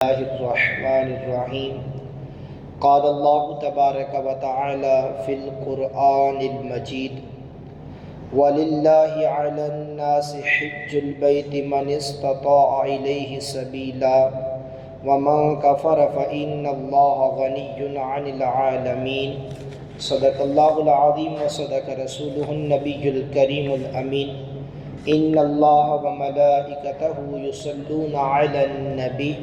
الله الرحمن الرحيم. قال الله تبارك وتعالى في القرآن المجيد: وَلِلَّهِ عَلَى النَّاسِ حِجُّ الْبَيْتِ مَنِ اسْتَطَاعَ إِلَيْهِ سَبِيلًا وَمَنْ كَفَرَ فَإِنَّ اللَّهَ غَنِيٌّ عَنِ الْعَالَمِينَ. صدق اللہ العظیم وصدق رسولہ النبی الکریم الامین. ان اللہ وملائکتہ یصلون علی النبی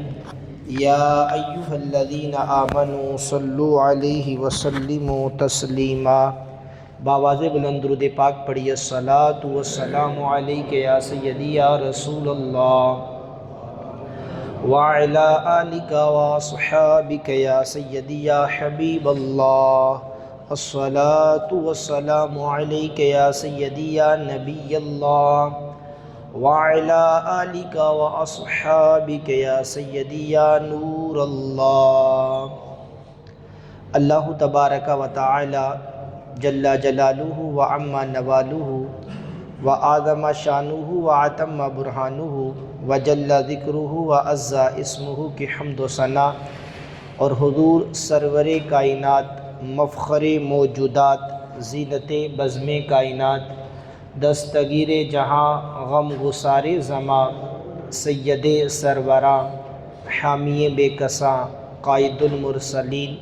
یا ایہا الذین آمنوا صلوا علیہ وسلموا تسلیما. بآواز بلند درود پاک پڑھیے: الصلاۃ والسلام علیک یا سیدی یا رسول اللہ وعلی آلک واصحابک یا سیدی یا حبیب اللہ. الصلاۃ والسلام علیک یا سیدی یا نبی اللہ وعلی آلک واصحابک یا سیدی یا نور اللہ. اللہ تبارک و تعالی جل جلالہ وعم نوالہ وآدم شانہ وعتم برہانہ وجل ذکرہ وعز اسمہ کی حمد و ثنا اور حضور سرور کائنات، مفخر موجودات، زینت بزم کائنات، دستگیر جہاں، غم گسار زماں، سید سروراں، حامی بے کساں، قائد المرسلین،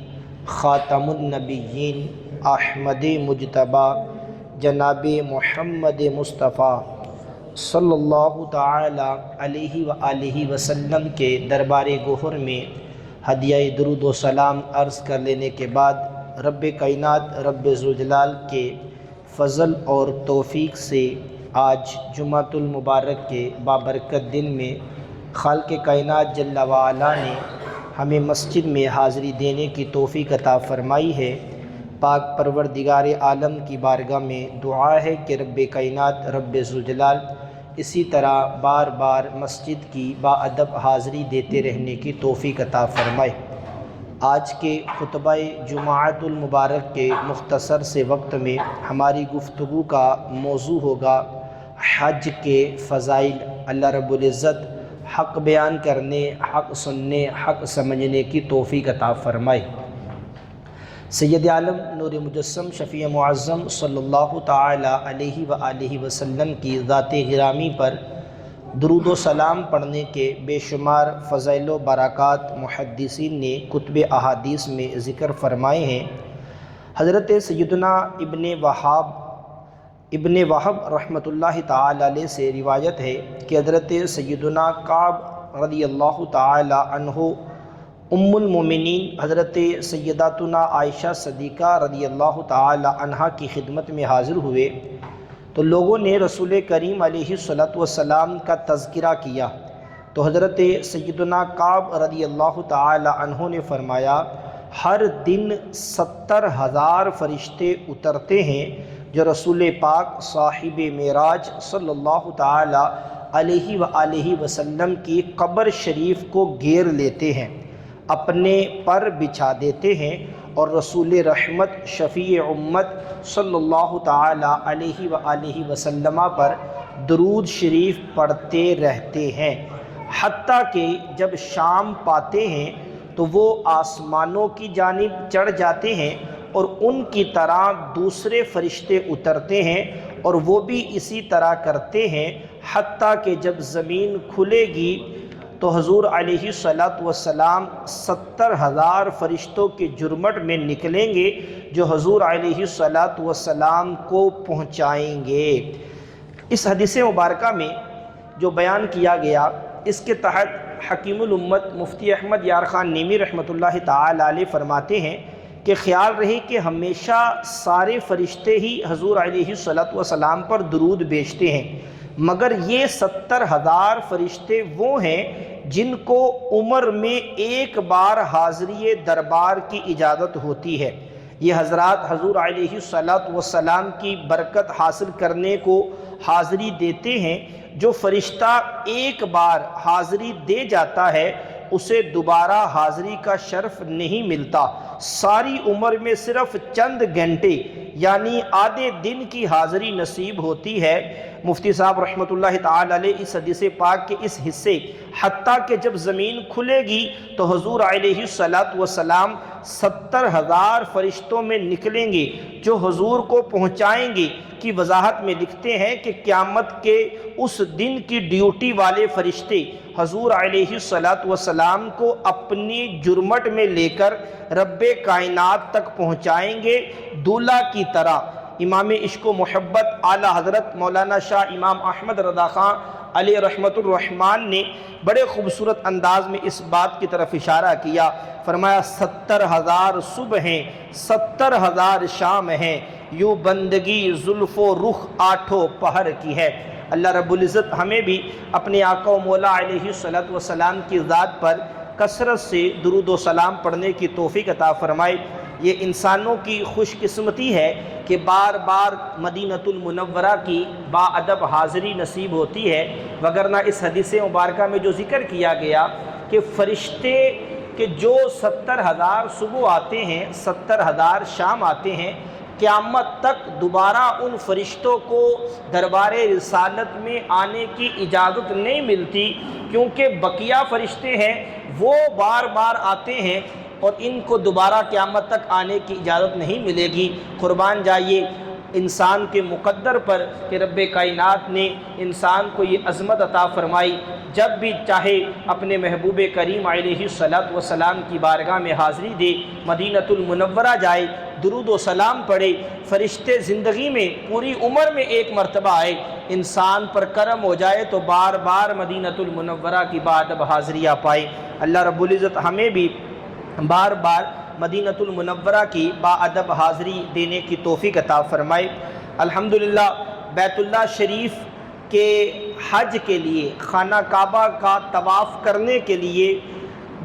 خاتم النبیین، احمد مجتبیٰ، جناب محمد مصطفیٰ صلی اللہ تعالی علیہ وآلہ وسلم کے دربار گوہر میں ہدیہ درود و سلام عرض کر لینے کے بعد، رب کائنات رب ذوالجلال کے فضل اور توفیق سے آج جمعۃ المبارک کے بابرکت دن میں خالق کائنات جل وعلا نے ہمیں مسجد میں حاضری دینے کی توفیق عطا فرمائی ہے. پاک پروردگار عالم کی بارگاہ میں دعا ہے کہ رب کائنات رب ذوالجلال اسی طرح بار بار مسجد کی باادب حاضری دیتے رہنے کی توفیق عطا فرمائے. آج کے خطبہ جمعۃ المبارک کے مختصر سے وقت میں ہماری گفتگو کا موضوع ہوگا حج کے فضائل. اللہ رب العزت حق بیان کرنے، حق سننے، حق سمجھنے کی توفیق عطا فرمائے. سید عالم نور مجسم شفیع معظم صلی اللہ تعالی علیہ وآلہ وسلم کی ذات گرامی پر درود و سلام پڑھنے کے بے شمار فضائل و برکات محدثین نے کتب احادیث میں ذکر فرمائے ہیں. حضرت سیدنا ابن وہب رحمۃ اللہ تعالی علیہ سے روایت ہے کہ حضرت سیدنا کعب رضی اللہ تعالی عنہ ام المومنین حضرت سیداتنا عائشہ صدیقہ رضی اللہ تعالی عنہا کی خدمت میں حاضر ہوئے تو لوگوں نے رسول کریم علیہ الصلوۃ والسلام کا تذکرہ کیا تو حضرت سیدنا کعب رضی اللہ تعالی عنہ نے فرمایا: ہر دن 70,000 فرشتے اترتے ہیں جو رسول پاک صاحب معراج صلی اللہ تعالی علیہ وآلہ وسلم کی قبر شریف کو گھیر لیتے ہیں، اپنے پر بچھا دیتے ہیں اور رسول رحمت شفیع امت صلی اللہ تعالی علیہ وآلہ وسلم پر درود شریف پڑھتے رہتے ہیں، حتیٰ کہ جب شام پاتے ہیں تو وہ آسمانوں کی جانب چڑھ جاتے ہیں اور ان کی طرح دوسرے فرشتے اترتے ہیں اور وہ بھی اسی طرح کرتے ہیں، حتیٰ کہ جب زمین کھلے گی تو حضور علیہ الصلوۃ والسلام 70,000 فرشتوں کے جرمٹ میں نکلیں گے جو حضور علیہ الصلوۃ والسلام کو پہنچائیں گے. اس حدیث مبارکہ میں جو بیان کیا گیا، اس کے تحت حکیم الامت مفتی احمد یار خان نیمی رحمۃ اللہ تعالی علیہ فرماتے ہیں کہ خیال رہے کہ ہمیشہ سارے فرشتے ہی حضور علیہ الصلوۃ والسلام پر درود بھیجتے ہیں، مگر یہ 70,000 فرشتے وہ ہیں جن کو عمر میں ایک بار حاضری دربار کی اجازت ہوتی ہے. یہ حضرات حضور علیہ الصلوۃ والسلام کی برکت حاصل کرنے کو حاضری دیتے ہیں. جو فرشتہ ایک بار حاضری دے جاتا ہے اسے دوبارہ حاضری کا شرف نہیں ملتا. ساری عمر میں صرف چند گھنٹے یعنی آدھے دن کی حاضری نصیب ہوتی ہے، مفتی صاحب رحمۃ اللہ تعالی علیہ اس حدیث پاک کے اس حصے حتیٰ کہ جب زمین کھلے گی تو حضور علیہ الصلوۃ والسلام 70,000 فرشتوں میں نکلیں گے جو حضور کو پہنچائیں گے کی وضاحت میں لکھتے ہیں کہ قیامت کے اس دن کی ڈیوٹی والے فرشتے حضور علیہ الصلوۃ والسلام کو اپنی جرمٹ میں لے کر رب کائنات تک پہنچائیں گے دولہا کی طرح۔ امام عشق و محبت اعلیٰ حضرت مولانا شاہ امام احمد رضا خان علیہ رحمت الرحمن نے بڑے خوبصورت انداز میں اس بات کی طرف اشارہ کیا، فرمایا 70,000 صبح ہیں 70,000 شام ہیں، یوں بندگی زلف و رخ آٹھوں پہر کی ہے۔ اللہ رب العزت ہمیں بھی اپنے آقا و مولا علیہ الصلوۃ والسلام کی ذات پر کثرت سے درود و سلام پڑھنے کی توفیق عطا فرمائے۔ یہ انسانوں کی خوش قسمتی ہے کہ بار بار مدینۃ المنورہ کی با ادب حاضری نصیب ہوتی ہے، وگرنہ اس حدیث مبارکہ میں جو ذکر کیا گیا کہ فرشتے کہ جو 70,000 صبح آتے ہیں 70,000 شام آتے ہیں، قیامت تک دوبارہ ان فرشتوں کو دربار رسالت میں آنے کی اجازت نہیں ملتی، کیونکہ بقیہ فرشتے ہیں وہ بار بار آتے ہیں اور ان کو دوبارہ قیامت تک آنے کی اجازت نہیں ملے گی۔ قربان جائیے انسان کے مقدر پر کہ رب کائنات نے انسان کو یہ عظمت عطا فرمائی، جب بھی چاہے اپنے محبوب کریم علیہ الصلوۃ والسلام کی بارگاہ میں حاضری دے، مدینۃ المنورہ جائے، درود و سلام پڑھے، فرشتے زندگی میں پوری عمر میں ایک مرتبہ آئے، انسان پر کرم ہو جائے تو بار بار مدینۃ المنورہ کی بادب حاضریاں پائے۔ اللہ رب العزت ہمیں بھی بار بار مدینۃ المنورہ کی با ادب حاضری دینے کی توفیق عطا فرمائے۔ الحمدللہ بیت اللہ شریف کے حج کے لیے، خانہ کعبہ کا طواف کرنے کے لیے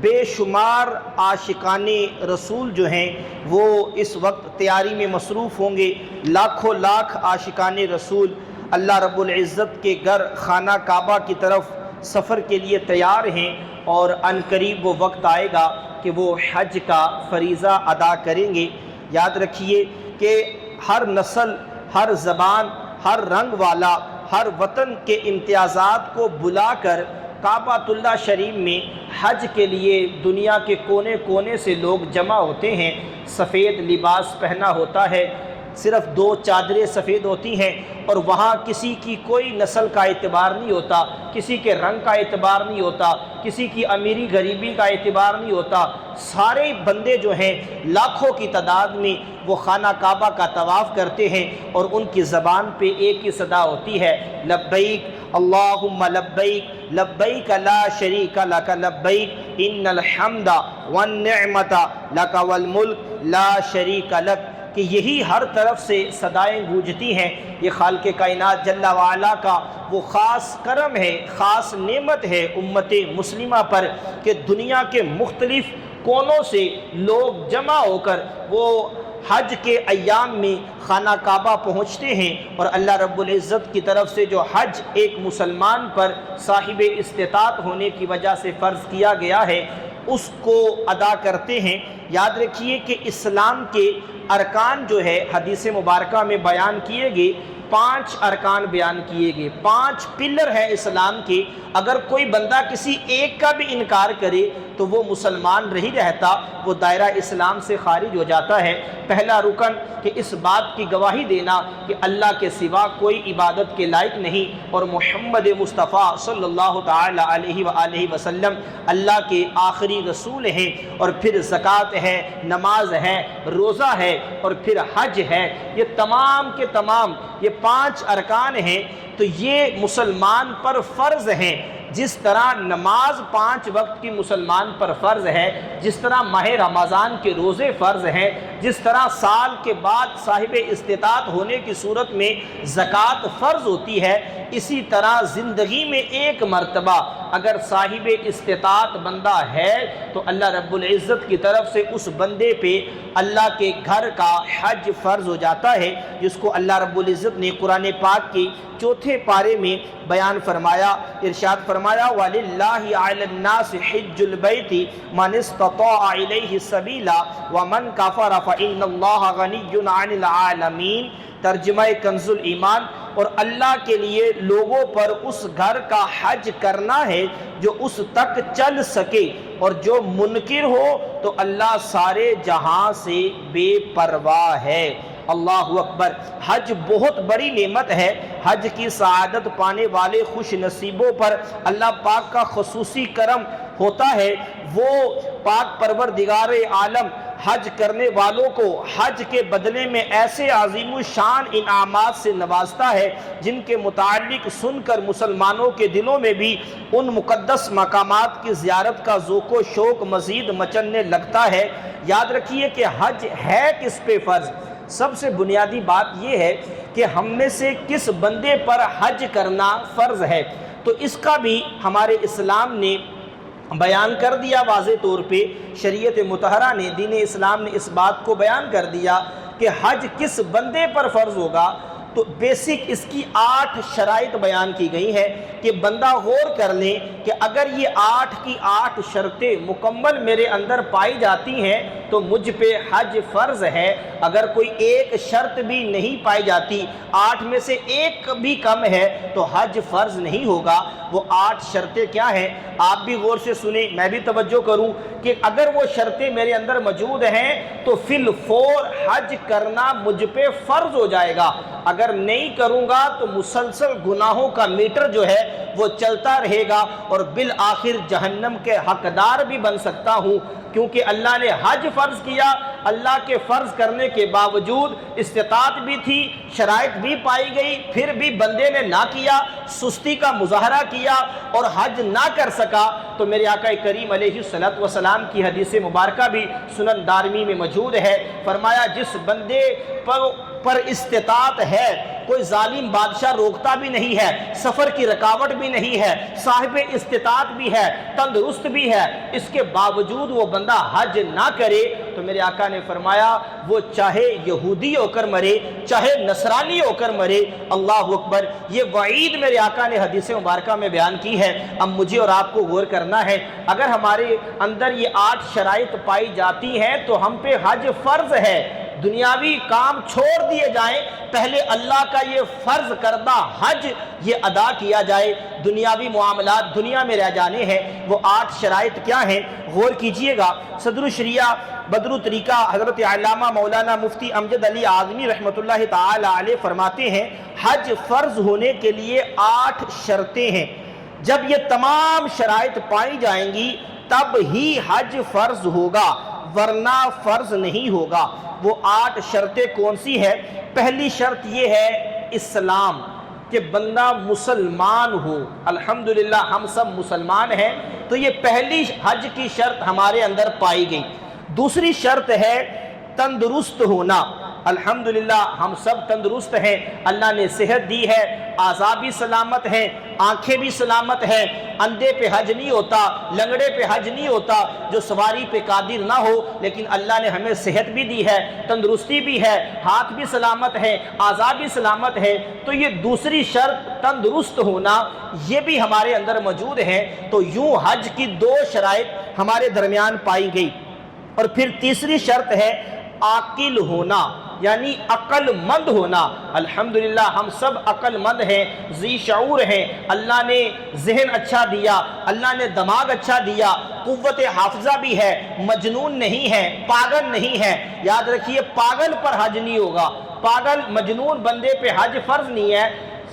بے شمار عاشقان رسول جو ہیں وہ اس وقت تیاری میں مصروف ہوں گے۔ لاکھوں لاکھ عاشقان رسول اللہ رب العزت کے گھر خانہ کعبہ کی طرف سفر کے لیے تیار ہیں، اور عن قریب وہ وقت آئے گا کہ وہ حج کا فریضہ ادا کریں گے۔ یاد رکھیے کہ ہر نسل، ہر زبان، ہر رنگ والا، ہر وطن کے امتیازات کو بلا کر کعبۃ اللہ شریف میں حج کے لیے دنیا کے کونے کونے سے لوگ جمع ہوتے ہیں۔ سفید لباس پہنا ہوتا ہے، صرف 2 چادریں سفید ہوتی ہیں، اور وہاں کسی کی کوئی نسل کا اعتبار نہیں ہوتا، کسی کے رنگ کا اعتبار نہیں ہوتا، کسی کی امیری غریبی کا اعتبار نہیں ہوتا۔ سارے بندے جو ہیں لاکھوں کی تعداد میں وہ خانہ کعبہ کا طواف کرتے ہیں، اور ان کی زبان پہ ایک ہی صدا ہوتی ہے، لبیک اللہم لبیک لبیک لا شریک لک لبیک ان الحمد والنعمت لک والملک لا شریک لک، کہ یہی ہر طرف سے صدائیں گونجتی ہیں۔ یہ خالق کائنات جل وعلا کا وہ خاص کرم ہے، خاص نعمت ہے امت مسلمہ پر کہ دنیا کے مختلف کونوں سے لوگ جمع ہو کر وہ حج کے ایام میں خانہ کعبہ پہنچتے ہیں، اور اللہ رب العزت کی طرف سے جو حج ایک مسلمان پر صاحب استطاعت ہونے کی وجہ سے فرض کیا گیا ہے اس کو ادا کرتے ہیں۔ یاد رکھیے کہ اسلام کے ارکان جو ہے حدیث مبارکہ میں بیان کیے گئے، 5 ارکان بیان کیے گئے، 5 پلر ہیں اسلام کے۔ اگر کوئی بندہ کسی ایک کا بھی انکار کرے تو وہ مسلمان نہیں رہتا، وہ دائرہ اسلام سے خارج ہو جاتا ہے۔ پہلا رکن کہ اس بات کی گواہی دینا کہ اللہ کے سوا کوئی عبادت کے لائق نہیں، اور محمد مصطفیٰ صلی اللہ تعالی علیہ وآلہ وسلم اللہ کے آخری رسول ہیں۔ اور پھر زکوٰۃ ہے، نماز ہے، روزہ ہے، اور پھر حج ہے۔ یہ تمام کے تمام یہ 5 ارکان ہیں، تو یہ مسلمان پر فرض ہیں۔ جس طرح نماز 5 وقت کی مسلمان پر فرض ہے، جس طرح ماہ رمضان کے روزے فرض ہیں، جس طرح سال کے بعد صاحب استطاعت ہونے کی صورت میں زکوٰۃ فرض ہوتی ہے، اسی طرح زندگی میں ایک مرتبہ اگر صاحب استطاعت بندہ ہے تو اللہ رب العزت کی طرف سے اس بندے پہ اللہ کے گھر کا حج فرض ہو جاتا ہے، جس کو اللہ رب العزت نے قرآن پاک کی 4 پارے میں بیان فرمایا۔ ارشاد فرمایا وَلِلَّهِ عَلَى النَّاسِ حِجُّ الْبَيْتِ مَنِ اسْتَطَاعَ إِلَيْهِ سَبِيلًا وَمَنْ كَفَرَ فَإِنَّ اللَّهَ غَنِيٌّ عَنِ الْعَالَمِينَ۔ ترجمہ کنز الایمان، اور اللہ کے لیے لوگوں پر اس گھر کا حج کرنا ہے جو اس تک چل سکے، اور جو منکر ہو تو اللہ سارے جہاں سے بے پرواہ ہے۔ اللہ اکبر۔ حج بہت بڑی نعمت ہے۔ حج کی سعادت پانے والے خوش نصیبوں پر اللہ پاک کا خصوصی کرم ہوتا ہے۔ وہ پاک پروردگار عالم حج کرنے والوں کو حج کے بدلے میں ایسے عظیم الشان انعامات سے نوازتا ہے جن کے متعلق سن کر مسلمانوں کے دلوں میں بھی ان مقدس مقامات کی زیارت کا ذوق و شوق مزید مچلنے لگتا ہے۔ یاد رکھیے کہ حج ہے کس پہ فرض؟ سب سے بنیادی بات یہ ہے کہ ہم میں سے کس بندے پر حج کرنا فرض ہے، تو اس کا بھی ہمارے اسلام نے بیان کر دیا واضح طور پہ۔ شریعت مطہرہ نے، دین اسلام نے اس بات کو بیان کر دیا کہ حج کس بندے پر فرض ہوگا۔ تو بیسک اس کی 8 شرائط بیان کی گئی ہے کہ بندہ غور کر لیں کہ اگر یہ 8 کی 8 شرطیں مکمل میرے اندر پائی جاتی ہیں تو مجھ پہ حج فرض ہے۔ اگر کوئی ایک شرط بھی نہیں پائی جاتی، 8 میں سے ایک بھی کم ہے، تو حج فرض نہیں ہوگا۔ وہ 8 شرطیں کیا ہیں؟ آپ بھی غور سے سنیں، میں بھی توجہ کروں کہ اگر وہ شرطیں میرے اندر موجود ہیں تو فی الفور حج کرنا مجھ پہ فرض ہو جائے گا۔ اگر نہیں کروں گا تو مسلسل گناہوں کا میٹر جو ہے وہ چلتا رہے گا اور بالآخر جہنم کے حقدار بھی بن سکتا ہوں، کیونکہ اللہ نے حج فرض کیا۔ اللہ کے فرض کرنے کے باوجود استطاعت بھی تھی، شرائط بھی پائی گئی، پھر بھی بندے نے نہ کیا، سستی کا مظاہرہ کیا اور حج نہ کر سکا، تو میرے آقا کریم علیہ الصلوۃ والسلام کی حدیث مبارکہ بھی سنن دارمی میں موجود ہے۔ فرمایا جس بندے پر استطاعت ہے، کوئی ظالم بادشاہ روکتا بھی نہیں ہے، سفر کی رکاوٹ بھی نہیں ہے، صاحب استطاعت بھی ہے، تندرست بھی ہے، اس کے باوجود وہ بندہ حج نہ کرے، تو میرے آقا نے فرمایا وہ چاہے یہودی ہو کر مرے، چاہے نصرانی ہو کر مرے۔ اللہ اکبر۔ یہ وعید میرے آقا نے حدیث مبارکہ میں بیان کی ہے۔ اب مجھے اور آپ کو غور کرنا ہے، اگر ہمارے اندر یہ 8 شرائط پائی جاتی ہیں تو ہم پہ حج فرض ہے۔ دنیاوی کام چھوڑ دیے جائیں، پہلے اللہ کا یہ فرض کردہ حج یہ ادا کیا جائے۔ دنیاوی معاملات دنیا میں رہ جانے ہیں۔ وہ 8 شرائط کیا ہیں؟ غور کیجئے گا۔ صدر الشریعہ بدر الطریقہ حضرت علامہ مولانا مفتی امجد علی اعظمی رحمۃ اللہ تعالی علیہ فرماتے ہیں حج فرض ہونے کے لیے 8 شرطیں ہیں۔ جب یہ تمام شرائط پائی جائیں گی تب ہی حج فرض ہوگا، ورنہ فرض نہیں ہوگا۔ وہ 8 شرطیں کون سی ہے؟ پہلی شرط یہ ہے اسلام، کہ بندہ مسلمان ہو۔ الحمدللہ ہم سب مسلمان ہیں، تو یہ پہلی حج کی شرط ہمارے اندر پائی گئی۔ دوسری شرط ہے تندرست ہونا۔ الحمدللہ ہم سب تندرست ہیں، اللہ نے صحت دی ہے، اعضاء بھی سلامت ہیں، آنکھیں بھی سلامت ہیں، اندھے پہ حج نہیں ہوتا، لنگڑے پہ حج نہیں ہوتا جو سواری پہ قادر نہ ہو، لیکن اللہ نے ہمیں صحت بھی دی ہے، تندرستی بھی ہے، ہاتھ بھی سلامت ہے، اعضاء بھی سلامت ہے۔ تو یہ دوسری شرط تندرست ہونا یہ بھی ہمارے اندر موجود ہے۔ تو یوں حج کی 2 شرائط ہمارے درمیان پائی گئی۔ اور پھر تیسری شرط ہے عاقل ہونا، یعنی عقل مند ہونا۔ الحمدللہ ہم سب عقل مند ہیں، ذی شعور ہیں، اللہ نے ذہن اچھا دیا، اللہ نے دماغ اچھا دیا، قوت حافظہ بھی ہے، مجنون نہیں ہے، پاگل نہیں ہے۔ یاد رکھیے پاگل پر حج نہیں ہوگا، پاگل مجنون بندے پہ حج فرض نہیں ہے۔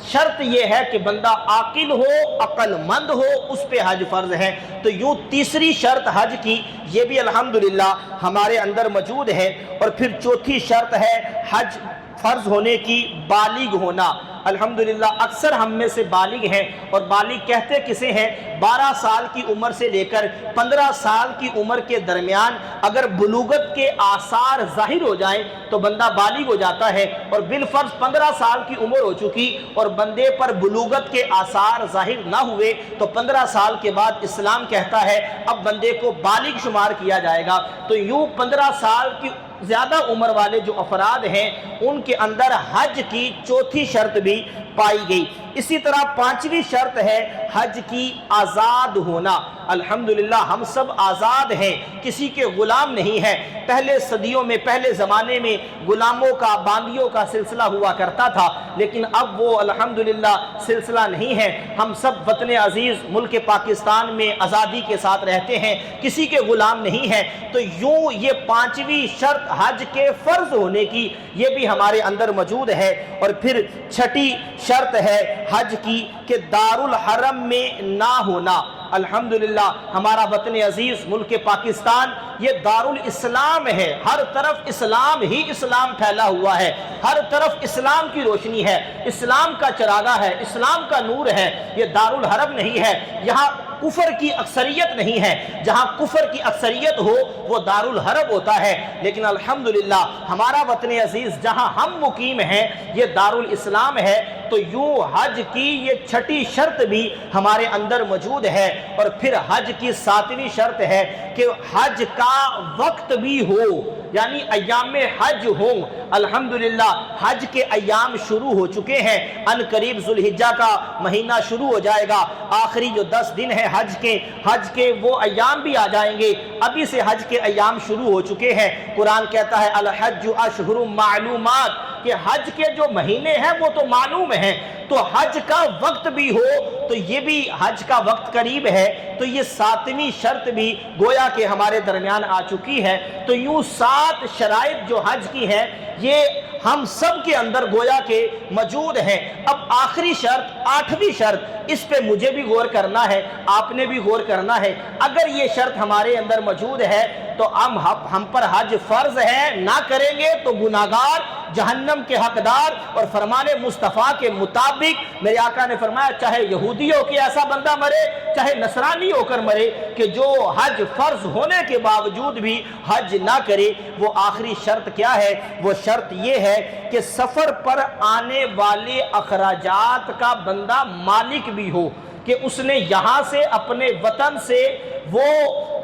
شرط یہ ہے کہ بندہ عاقل ہو، عقل مند ہو، اس پہ حج فرض ہے۔ تو یوں تیسری شرط حج کی یہ بھی الحمدللہ ہمارے اندر موجود ہے۔ اور پھر چوتھی شرط ہے حج فرض ہونے کی بالغ ہونا۔ الحمدللہ اکثر ہم میں سے بالغ ہیں، اور بالغ کہتے کسے ہیں؟ 12 سال کی عمر سے لے کر 15 سال کی عمر کے درمیان اگر بلوغت کے آثار ظاہر ہو جائیں تو بندہ بالغ ہو جاتا ہے۔ اور بالفرض 15 سال کی عمر ہو چکی اور بندے پر بلوغت کے آثار ظاہر نہ ہوئے تو 15 سال کے بعد اسلام کہتا ہے اب بندے کو بالغ شمار کیا جائے گا۔ تو یوں 15 سال کی زیادہ عمر والے جو افراد ہیں ان کے اندر حج کی چوتھی شرط بھی پائی گئی۔ اسی طرح پانچویں شرط ہے حج کی آزاد ہونا۔ الحمدللہ ہم سب آزاد ہیں، کسی کے غلام نہیں ہیں۔ پہلے صدیوں میں، پہلے زمانے میں غلاموں کا، باندیوں کا سلسلہ ہوا کرتا تھا، لیکن اب وہ الحمدللہ سلسلہ نہیں ہے۔ ہم سب وطن عزیز ملک پاکستان میں آزادی کے ساتھ رہتے ہیں، کسی کے غلام نہیں ہیں۔ تو یوں یہ پانچویں شرط حج کے فرض ہونے کی یہ بھی ہمارے اندر موجود ہے۔ اور پھر چھٹی شرط ہے حج کی کہ دارالحرم میں نہ ہونا۔ الحمدللہ ہمارا وطن عزیز ملک پاکستان یہ دارالاسلام ہے، ہر طرف اسلام ہی اسلام پھیلا ہوا ہے، ہر طرف اسلام کی روشنی ہے، اسلام کا چراغاں ہے، اسلام کا نور ہے۔ یہ دارالحرم نہیں ہے، یہاں کفر کی اکثریت نہیں ہے، جہاں کفر کی اکثریت ہو وہ دارالحرم ہوتا ہے۔ لیکن الحمدللہ ہمارا وطن عزیز جہاں ہم مقیم ہیں یہ دارالاسلام ہے۔ تو یوں حج کی یہ چھٹی شرط بھی ہمارے اندر موجود ہے۔ اور پھر حج کی ساتویں شرط ہے کہ حج کا وقت بھی ہو، یعنی ایام حج ہوں۔ الحمدللہ حج کے ایام شروع ہو چکے ہیں، ان قریب ذوالحجہ کا مہینہ شروع ہو جائے گا، آخری جو 10 دن ہیں حج کے وہ ایام بھی آ جائیں گے۔ ابھی سے حج کے ایام شروع ہو چکے ہیں۔ قرآن کہتا ہے الحج اشہر معلومات، کہ حج کے جو مہینے ہیں وہ تو معلوم ہیں، تو حج کا وقت بھی ہو، تو یہ بھی حج کا وقت قریب ہے۔ تو یہ ساتویں شرط بھی گویا کہ ہمارے درمیان آ چکی ہے۔ تو یوں 7 شرائط جو حج کی ہیں یہ ہم سب کے اندر گویا کہ موجود ہیں۔ اب آخری شرط، 8ویں شرط، اس پہ مجھے بھی غور کرنا ہے، آپ نے بھی غور کرنا ہے۔ اگر یہ شرط ہمارے اندر موجود ہے تو ہم پر حج فرض ہے، نہ کریں گے تو گناہگار، جہنم کے حقدار۔ اور فرمان مصطفیٰ کے مطابق میرے آقا نے فرمایا چاہے یہودی ہو کہ ایسا بندہ مرے، چاہے نصرانی ہو کر مرے، کہ جو حج فرض ہونے کے باوجود بھی حج نہ کرے۔ وہ آخری شرط کیا ہے؟ وہ شرط یہ ہے کہ سفر پر آنے والے اخراجات کا بندہ مالک بھی ہو، کہ اس نے یہاں سے اپنے وطن سے وہ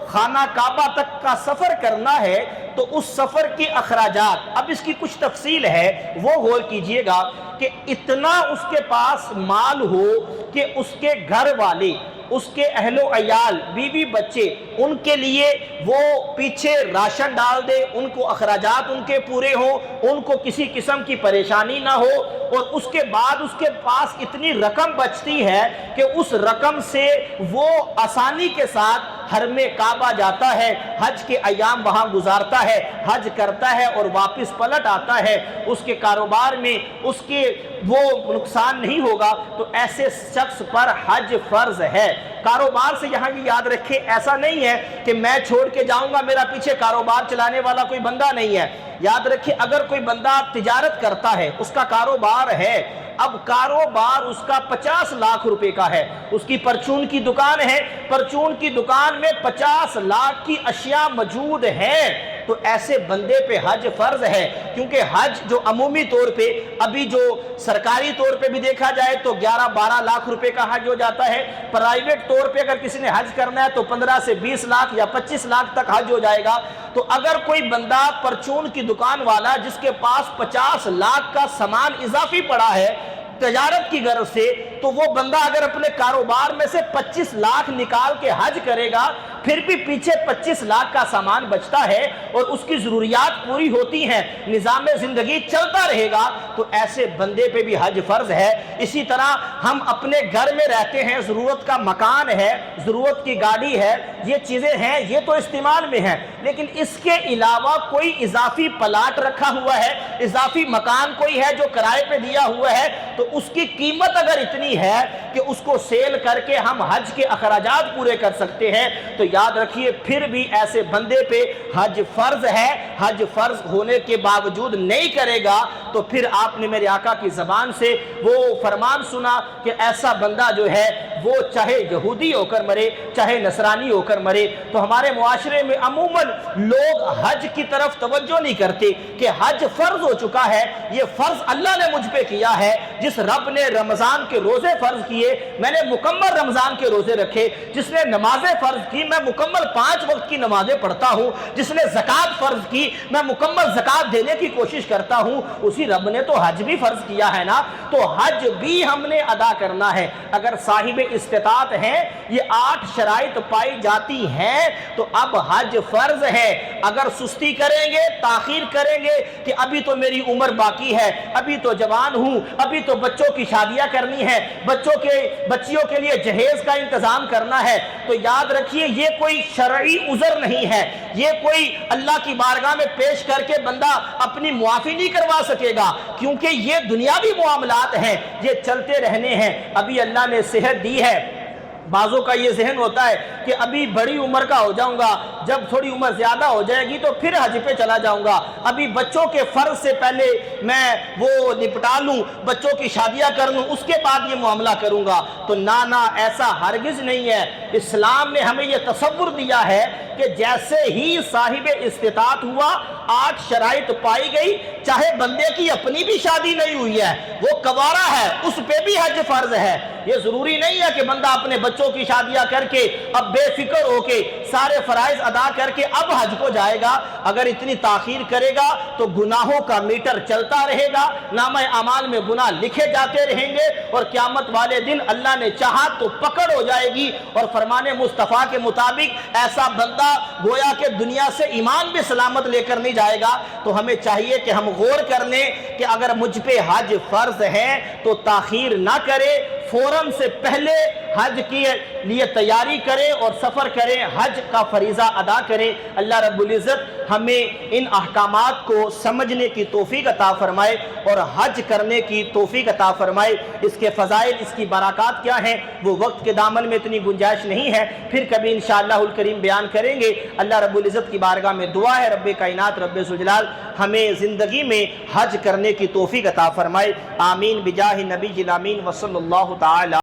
خانہ کعبہ تک کا سفر کرنا ہے تو اس سفر کے اخراجات، اب اس کی کچھ تفصیل ہے وہ غور کیجئے گا، کہ اتنا اس کے پاس مال ہو کہ اس کے گھر والے، اس کے اہل و عیال، بیوی بچے، ان کے لیے وہ پیچھے راشن ڈال دے، ان کو اخراجات ان کے پورے ہوں، ان کو کسی قسم کی پریشانی نہ ہو۔ اور اس کے بعد اس کے پاس اتنی رقم بچتی ہے کہ اس رقم سے وہ آسانی کے ساتھ حرم کعبہ جاتا ہے، حج کے ایام وہاں گزارتا ہے، حج کرتا ہے اور واپس پلٹ آتا ہے، اس کے کاروبار میں اس کے وہ نقصان نہیں ہوگا، تو ایسے شخص پر حج فرض ہے۔ کاروبار سے یہاں یہ یاد رکھیں، ایسا نہیں ہے کہ میں چھوڑ کے جاؤں گا، میرا پیچھے کاروبار چلانے والا کوئی بندہ نہیں ہے۔ یاد رکھیں اگر کوئی بندہ تجارت کرتا ہے، اس کا کاروبار ہے، اب کاروبار اس کا 50 لاکھ روپے کا ہے، اس کی پرچون کی دکان ہے، پرچون کی دکان میں 50 لاکھ کی اشیاء موجود ہیں، تو ایسے بندے پہ حج فرض ہے۔ کیونکہ حج جو عمومی طور پہ ابھی جو سرکاری طور پہ بھی دیکھا جائے تو 11-12 لاکھ روپے کا حج ہو جاتا ہے، پرائیویٹ طور پہ اگر کسی نے حج کرنا ہے تو 15 سے 20 لاکھ یا 25 لاکھ تک حج ہو جائے گا۔ تو اگر کوئی بندہ پرچون کی دکان والا جس کے پاس 50 لاکھ کا سامان اضافی پڑا ہے تجارت کی غرض سے، تو وہ بندہ اگر اپنے کاروبار میں سے 25 لاکھ نکال کے حج کرے گا، پھر بھی پیچھے 25 لاکھ کا سامان بچتا ہے اور اس کی ضروریات پوری ہوتی ہیں، نظام زندگی چلتا رہے گا، تو ایسے بندے پہ بھی حج فرض ہے۔ اسی طرح ہم اپنے گھر میں رہتے ہیں، ضرورت کا مکان ہے، ضرورت کی گاڑی ہے، یہ چیزیں ہیں، یہ تو استعمال میں ہیں، لیکن اس کے علاوہ کوئی اضافی پلاٹ رکھا ہوا ہے، اضافی مکان کوئی ہے جو کرائے پہ دیا ہوا ہے، تو اس کی قیمت اگر اتنی ہے کہ اس کو سیل کر کے ہم حج کے اخراجات پورے کر سکتے ہیں، تو یاد رکھیے پھر بھی ایسے بندے پہ حج فرض ہے۔ حج فرض ہونے کے باوجود نہیں کرے گا تو پھر آپ نے میرے آقا کی زبان سے وہ فرمان سنا کہ ایسا بندہ جو ہے وہ چاہے یہودی ہو کر مرے، چاہے نصرانی ہو کر مرے۔ تو ہمارے معاشرے میں عموماً لوگ حج کی طرف توجہ نہیں کرتے کہ حج فرض ہو چکا ہے، یہ فرض اللہ نے مجھ پہ کیا ہے۔ جس رب نے رمضان کے روزے روزے فرض کیے میں نے مکمل رمضان کے روزے رکھے، جس نے نمازیں فرض کی میں مکمل 5 وقت کی نمازیں پڑھتا ہوں، جس نے زکوٰۃ فرض کی میں مکمل زکوٰۃ دینے کی کوشش کرتا ہوں، اسی رب نے تو حج بھی فرض کیا ہے نا، تو حج بھی ہم نے ادا کرنا ہے۔ اگر صاحب استطاعت ہیں، یہ 8 شرائط پائی جاتی ہیں تو اب حج فرض ہے۔ اگر سستی کریں گے، تاخیر کریں گے کہ ابھی تو میری عمر باقی ہے، ابھی تو جوان ہوں، ابھی تو بچوں کی شادیاں کرنی ہے، بچیوں کے لیے جہیز کا انتظام کرنا ہے، تو یاد رکھیے یہ کوئی شرعی عذر نہیں ہے، یہ کوئی اللہ کی بارگاہ میں پیش کر کے بندہ اپنی معافی نہیں کروا سکے گا، کیونکہ یہ دنیاوی معاملات ہیں، یہ چلتے رہنے ہیں۔ ابھی اللہ نے صحت دی ہے، بعضوں کا یہ ذہن ہوتا ہے کہ ابھی بڑی عمر کا ہو جاؤں گا، جب تھوڑی عمر زیادہ ہو جائے گی تو پھر حج پہ چلا جاؤں گا، ابھی بچوں کے فرض سے پہلے میں وہ نپٹا لوں، بچوں کی شادیاں کر لوں، اس کے بعد یہ معاملہ کروں گا۔ تو نہ ایسا ہرگز نہیں ہے۔ اسلام نے ہمیں یہ تصور دیا ہے کہ جیسے ہی صاحب استطاعت ہوا، 8 شرائط پائی گئی، چاہے بندے کی اپنی بھی شادی نہیں ہوئی ہے، وہ کوارا ہے، اس پہ بھی حج فرض ہے۔ یہ ضروری نہیں ہے کہ بندہ اپنے بچوں کی شادیاں کر کے اب بے فکر ہو کے سارے فرائض ادا کر کے اب حج کو جائے گا۔ اگر اتنی تاخیر کرے گا تو گناہوں کا میٹر چلتا رہے گا، نامہ اعمال میں گناہ لکھے جاتے رہیں گے، اور قیامت والے دن اللہ نے چاہا تو پکڑ ہو جائے گی، اور فرمان مصطفیٰ کے مطابق ایسا بندہ گویا کہ دنیا سے ایمان بھی سلامت لے کر نہیں جائے گا۔ تو ہمیں چاہیے کہ ہم غور کر لیں کہ اگر مجھ پہ حج فرض ہے تو تاخیر نہ کرے، فوراً سے پہلے حج کے لیے تیاری کریں اور سفر کریں، حج کا فریضہ ادا کریں۔ اللہ رب العزت ہمیں ان احکامات کو سمجھنے کی توفیق عطا فرمائے اور حج کرنے کی توفیق عطا فرمائے۔ اس کے فضائل، اس کی برکات کیا ہیں، وہ وقت کے دامن میں اتنی گنجائش نہیں ہے، پھر کبھی انشاءاللہ الکریم بیان کریں گے۔ اللہ رب العزت کی بارگاہ میں دعا ہے رب کائنات رب ذوالجلال ہمیں زندگی میں حج کرنے کی توفیق عطا فرمائے۔ آمین بجاہ نبی الامین وصلی اللہ تعالی